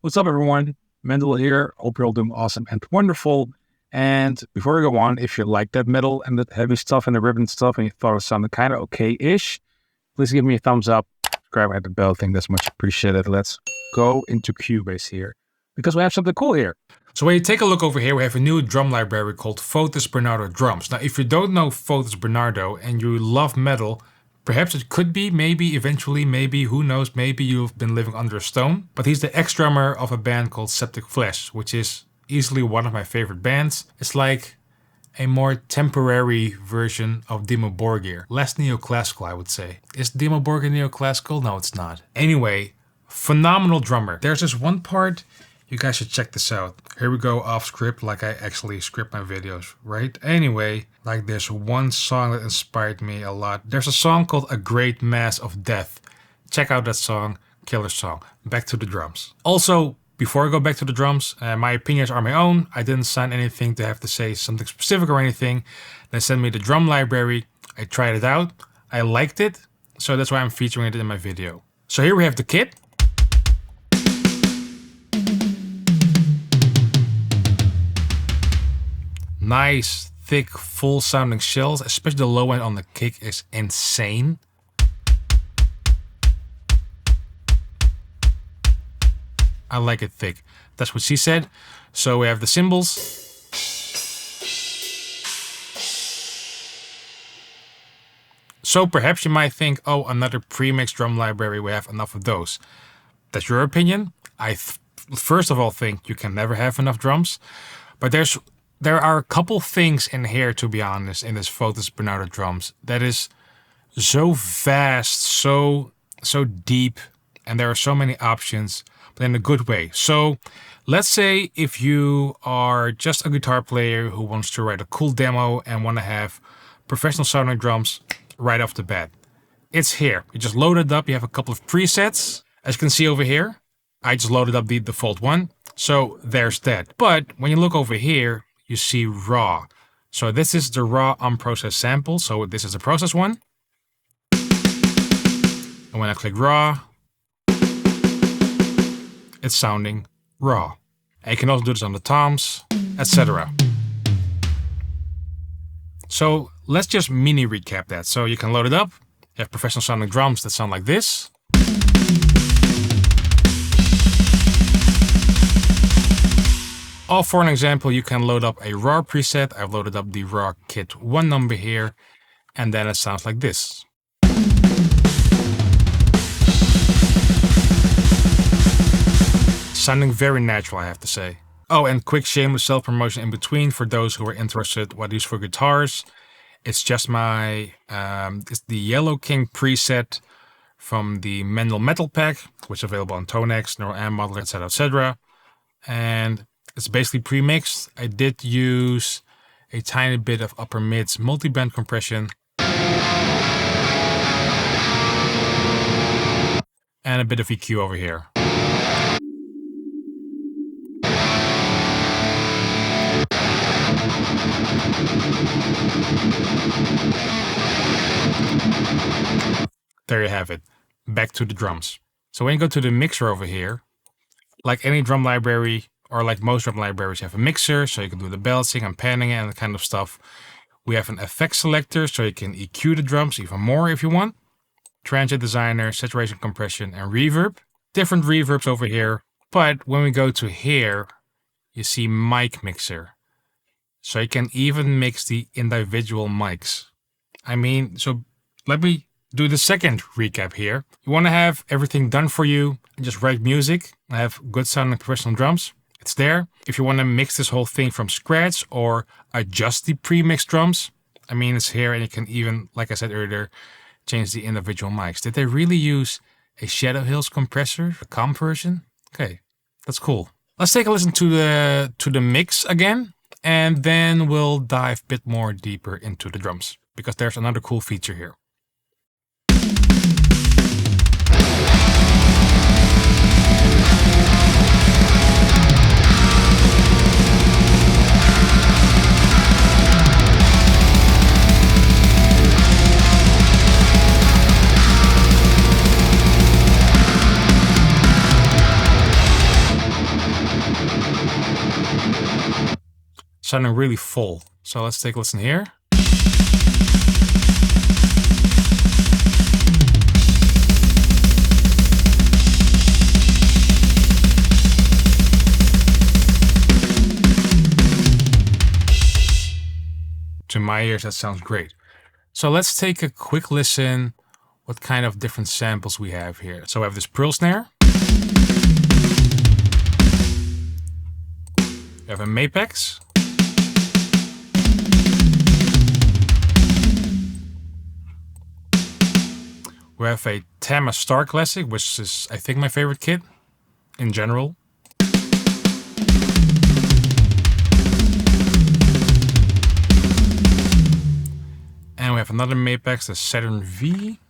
What's up, everyone? Mendel here. Hope you're all doing awesome and wonderful. And before we go on, if you like that metal and that heavy stuff and the ribbon stuff and you thought it sounded kind of okay-ish, please give me a thumbs up, subscribe, and the bell. I think that's much appreciated. Let's go into Cubase here because we have something cool here. So when you take a look over here, we have a new drum library called Fotis Bernardo Drums. Now, if you don't know Fotis Bernardo and you love metal, perhaps it could be, maybe, eventually, maybe, who knows, maybe you've been living under a stone. But he's the ex-drummer of a band called Septic Flesh, which is easily one of my favorite bands. It's like a more temporary version of Dimmu Borgir. Less neoclassical, I would say. Is Dimmu Borgir neoclassical? No, it's not. Anyway, phenomenal drummer. There's this one part, you guys should check this out. Here we go off script, like I actually script my videos, right? Anyway, like there's one song that inspired me a lot. There's a song called A Great Mass of Death. Check out that song, killer song. Back to the drums. Also, before I go back to the drums, my opinions are my own. I didn't sign anything to have to say something specific or anything. They sent me the drum library. I tried it out. I liked it. So that's why I'm featuring it in my video. So here we have the kit. Nice, thick, full sounding shells, especially the low end on the kick is insane. I like it thick. That's what she said. So we have the cymbals. So perhaps you might think, oh, another pre-mixed drum library, we have enough of those. That's your opinion. I first of all think you can never have enough drums. But there are a couple things in here, to be honest, in this Fotis Bernardo drums that is so vast, so deep, and there are so many options, but in a good way. So let's say if you are just a guitar player who wants to write a cool demo and want to have professional sounding drums right off the bat. It's here. You just load it up. You have a couple of presets. As you can see over here, I just loaded up the default one. So there's that. But when you look over here, you see raw. So this is the raw unprocessed sample. So this is the processed one. And when I click raw, it's sounding raw. And you can also do this on the toms, etc. So let's just mini recap that. So you can load it up. You have professional sounding drums that sound like this. Or for an example, you can load up a raw preset. I've loaded up the raw kit 1 number here, and then it sounds like this. Sounding very natural, I have to say. Oh, and quick shameless self-promotion in between for those who are interested what I use for guitars. It's just my, it's the Yellow King preset from the Mendel Metal Pack, which is available on Tonex, Neural Amp Modeler, etc., etc. And it's basically pre-mixed. I did use a tiny bit of upper mids multi-band compression and a bit of EQ over here. There you have it. Back to the drums. So when you go to the mixer over here, like any drum library, or like most drum libraries, you have a mixer, so you can do the balancing and panning and that kind of stuff. We have an effect selector, so you can EQ the drums even more if you want. Transient designer, saturation compression, and reverb. Different reverbs over here. But when we go to here, you see mic mixer. So you can even mix the individual mics. I mean, so let me do the second recap here. You want to have everything done for you and just write music. I have good sounding professional drums. It's there. If you want to mix this whole thing from scratch or adjust the pre-mixed drums, I mean, it's here, and you can even, like I said earlier, change the individual mics. Did they really use a Shadow Hills compressor, a comp version? Okay, that's cool. Let's take a listen to the mix again, and then we'll dive a bit more deeper into the drums, because there's another cool feature here. sounding really full. So let's take a listen here. To my ears, that sounds great. So let's take a quick listen what kind of different samples we have here. So we have this pearl snare. We have a Mapex. We have a Tama Star Classic, which is, I think, my favorite kit in general. And we have another Mapex, the Saturn V.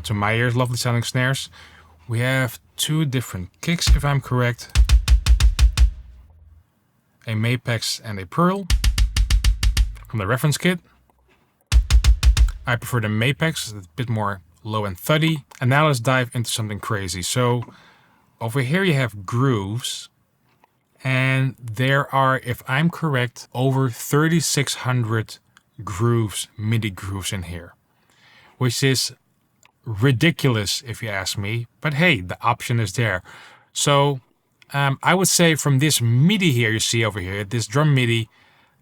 To my ears, lovely sounding snares. We have two different kicks, if I'm correct. A Mapex and a Pearl from the reference kit. I prefer the Mapex, it's a bit more low and thuddy. And now let's dive into something crazy. So over here you have grooves, and there are, if I'm correct, over 3,600 grooves, MIDI grooves in here, which is ridiculous if you ask me, but hey, the option is there. So I would say from this MIDI here you see over here, this drum MIDI,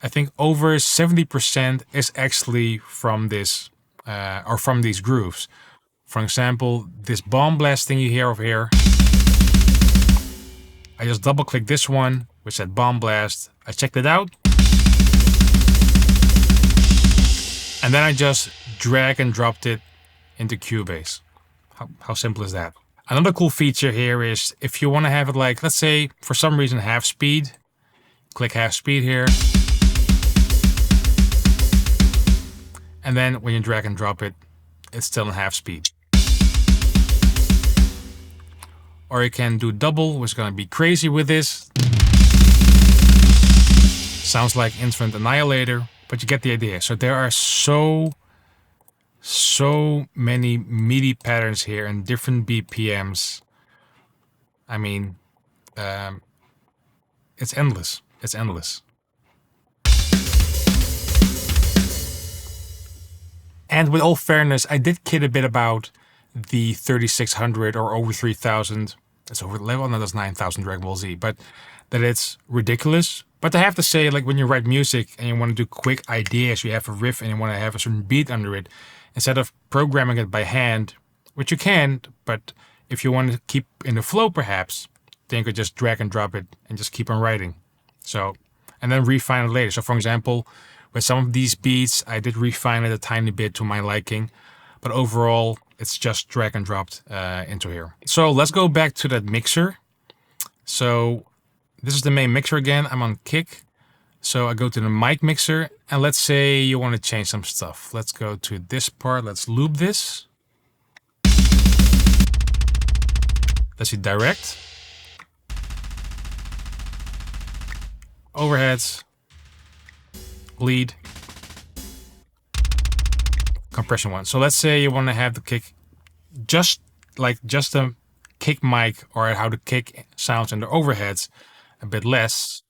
I think over 70% is actually from this or from these grooves. For example, this bomb blast thing you hear over here, I just double click this one which said bomb blast, I checked it out, and then I just drag and dropped it into Cubase. How simple is that? Another cool feature here is if you want to have it like, let's say for some reason half speed, click half speed here. And then when you drag and drop it, it's still in half speed. Or you can do double, which is going to be crazy with this. Sounds like Instrument Annihilator, but you get the idea. So there are so many MIDI patterns here and different BPMs. I mean, it's endless. It's endless. And with all fairness, I did kid a bit about the 3,600 or over 3,000. That's over level. No, that's 9,000 Dragon Ball Z. But that it's ridiculous. But I have to say, like when you write music and you want to do quick ideas, you have a riff and you want to have a certain beat under it, instead of programming it by hand, which you can, but if you want to keep in the flow perhaps, then you could just drag and drop it and just keep on writing. So, and then refine it later. So for example, with some of these beats, I did refine it a tiny bit to my liking, but overall, it's just drag and dropped into here. So let's go back to that mixer. So this is the main mixer again. I'm on kick. So I go to the mic mixer, and let's say you want to change some stuff. Let's go to this part. Let's loop this. Let's see direct. Overheads. Lead. Compression one. So let's say you want to have the kick just a kick mic, or how the kick sounds in the overheads a bit less.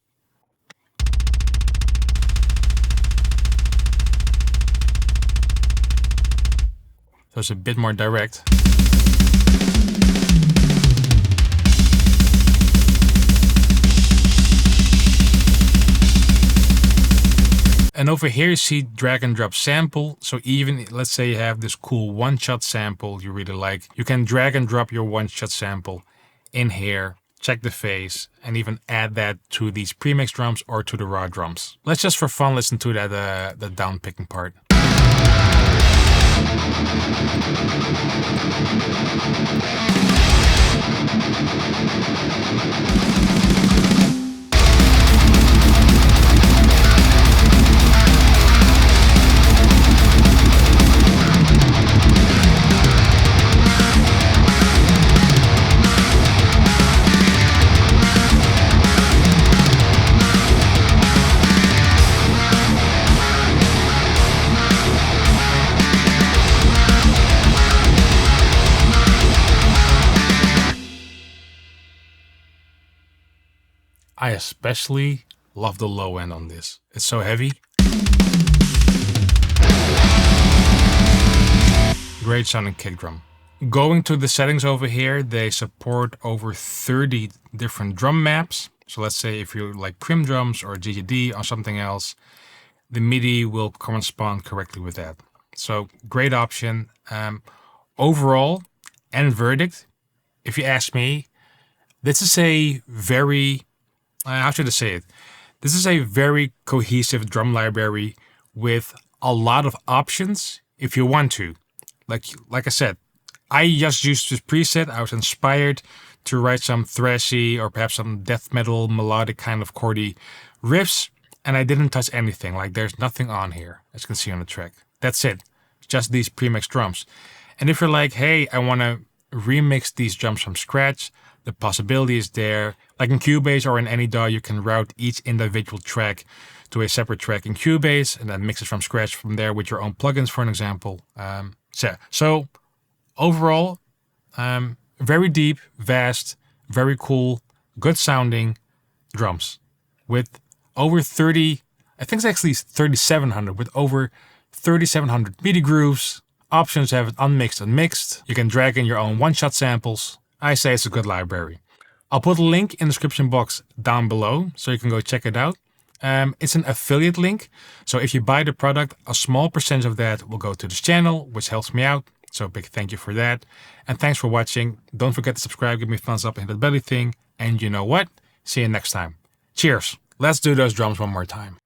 So it's a bit more direct. And over here you see drag and drop sample. So even let's say you have this cool one-shot sample you really like, you can drag and drop your one-shot sample in here, check the phase, and even add that to these premix drums or to the raw drums. Let's just for fun listen to that the down picking part. I especially love the low end on this. It's so heavy. Great sounding kick drum. Going to the settings over here, they support over 30 different drum maps. So let's say if you like Crim drums or GGD or something else, the MIDI will correspond correctly with that. So great option. Overall, and verdict, if you ask me, this is a very, how should I say it? This is a very cohesive drum library with a lot of options if you want to. Like I said, I just used this preset. I was inspired to write some thrashy or perhaps some death metal melodic kind of chordy riffs, and I didn't touch anything. Like there's nothing on here, as you can see on the track. That's it. Just these pre-mixed drums. And if you're like, hey, I want to remix these drums from scratch, the possibility is there. Like in Cubase or in any DAW, you can route each individual track to a separate track in Cubase and then mix it from scratch from there with your own plugins, for an example. So overall, very deep, vast, very cool, good sounding drums with over 30, I think it's actually 3,700, with over 3,700 MIDI grooves. Options have it unmixed and mixed. You can drag in your own one-shot samples. I say it's a good library. I'll put a link in the description box down below so you can go check it out. It's an affiliate link, so if you buy the product, a small percentage of that will go to this channel, which helps me out. So big thank you for that. And thanks for watching. Don't forget to subscribe, give me a thumbs up, and hit that belly thing. And you know what? See you next time. Cheers. Let's do those drums one more time.